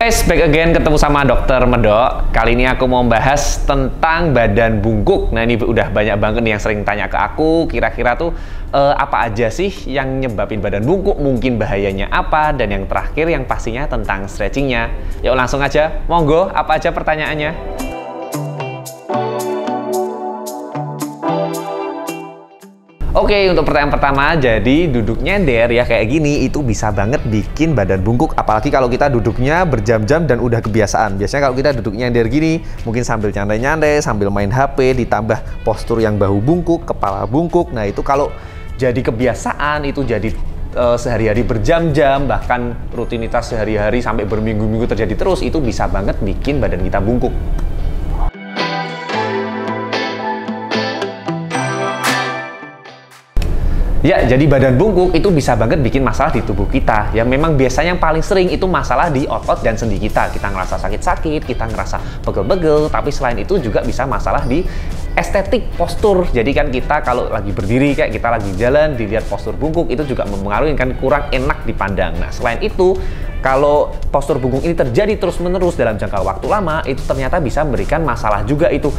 Back again ketemu sama Dokter Medok. Kali ini aku mau membahas tentang badan bungkuk. Nah, ini udah banyak banget nih yang sering tanya ke aku, kira-kira tuh apa aja sih yang nyebabin badan bungkuk, mungkin bahayanya apa, dan yang terakhir yang pastinya tentang stretchingnya. Yuk langsung aja, monggo, apa aja pertanyaannya? Oke, untuk pertanyaan pertama, jadi duduk nyender ya kayak gini itu bisa banget bikin badan bungkuk, apalagi kalau kita duduknya berjam-jam dan udah kebiasaan. Biasanya kalau kita duduk nyender gini, mungkin sambil nyantai-nyantai, sambil main HP, ditambah postur yang bahu bungkuk, kepala bungkuk. Nah, itu kalau jadi kebiasaan, itu jadi sehari-hari berjam-jam, bahkan rutinitas sehari-hari sampai berminggu-minggu terjadi terus, itu bisa banget bikin badan kita bungkuk. Ya, jadi badan bungkuk itu bisa banget bikin masalah di tubuh kita. Ya, memang biasanya yang paling sering itu masalah di otot dan sendi kita. Kita ngerasa sakit-sakit, kita ngerasa pegel-pegel, tapi selain itu juga bisa masalah di estetik postur. Jadi kan kita kalau lagi berdiri, kayak kita lagi jalan, dilihat postur bungkuk, itu juga mempengaruhi kan kurang enak dipandang. Nah, selain itu, kalau postur bungkuk ini terjadi terus-menerus dalam jangka waktu lama, itu ternyata bisa memberikan masalah juga itu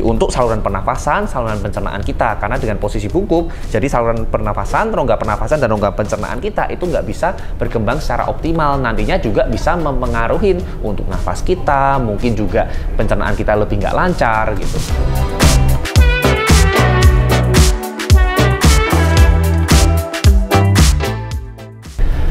untuk saluran pernafasan, saluran pencernaan kita. Karena dengan posisi bungkuk, jadi saluran pernafasan, rongga pernafasan, dan rongga pencernaan kita itu nggak bisa berkembang secara optimal. Nantinya juga bisa mempengaruhi untuk nafas kita, mungkin juga pencernaan kita lebih nggak lancar gitu.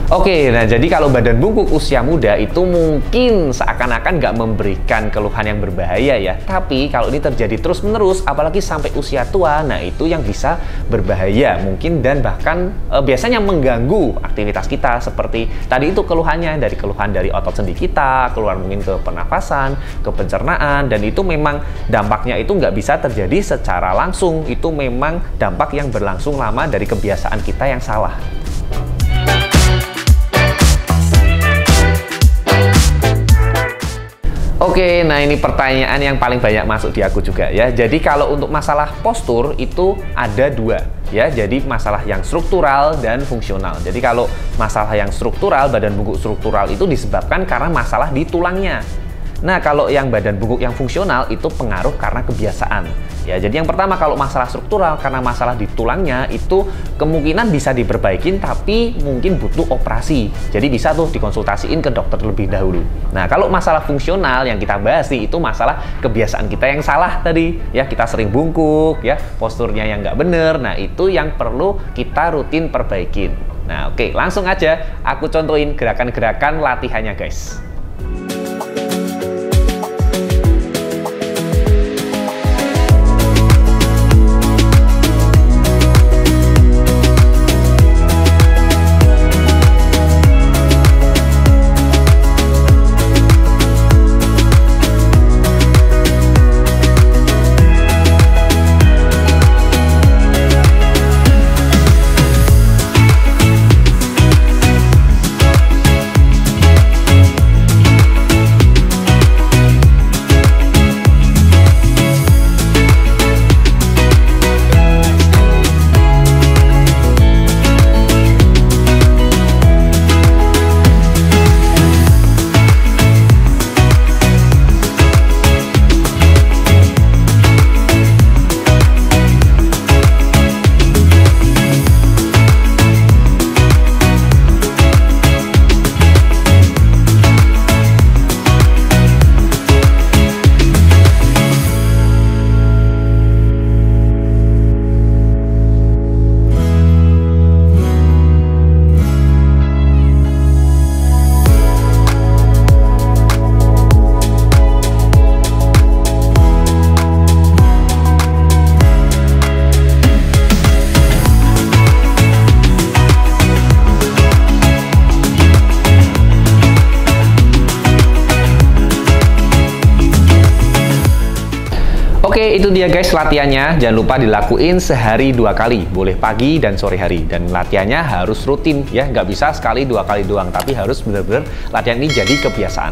Oke, nah jadi kalau badan bungkuk usia muda itu mungkin seakan-akan nggak memberikan keluhan yang berbahaya ya. Tapi kalau ini terjadi terus-menerus, apalagi sampai usia tua, nah itu yang bisa berbahaya mungkin dan bahkan biasanya mengganggu aktivitas kita. Seperti tadi itu keluhannya, dari keluhan dari otot sendi kita, keluar mungkin ke pernafasan, ke pencernaan, dan itu memang dampaknya itu nggak bisa terjadi secara langsung. Itu memang dampak yang berlangsung lama dari kebiasaan kita yang salah. Oke, nah ini pertanyaan yang paling banyak masuk di aku juga ya. Jadi kalau untuk masalah postur itu ada dua ya. Jadi masalah yang struktural dan fungsional. Jadi kalau masalah yang struktural, badan bungkuk struktural itu disebabkan karena masalah di tulangnya. Nah, kalau yang badan bungkuk yang fungsional itu pengaruh karena kebiasaan. Ya, jadi yang pertama kalau masalah struktural karena masalah di tulangnya itu kemungkinan bisa diperbaikin tapi mungkin butuh operasi. Jadi bisa tuh dikonsultasiin ke dokter terlebih dahulu. Nah, kalau masalah fungsional yang kita bahas sih itu masalah kebiasaan kita yang salah tadi. Ya, kita sering bungkuk ya, posturnya yang nggak bener. Nah, itu yang perlu kita rutin perbaikin. Nah, oke, langsung aja aku contohin gerakan-gerakan latihannya, guys. Oke, itu dia guys latihannya. Jangan lupa dilakuin sehari 2 kali, boleh pagi dan sore hari. Dan latihannya harus rutin ya, nggak bisa sekali 2 kali doang, tapi harus bener-bener latihan ini jadi kebiasaan.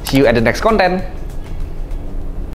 See you at the next content.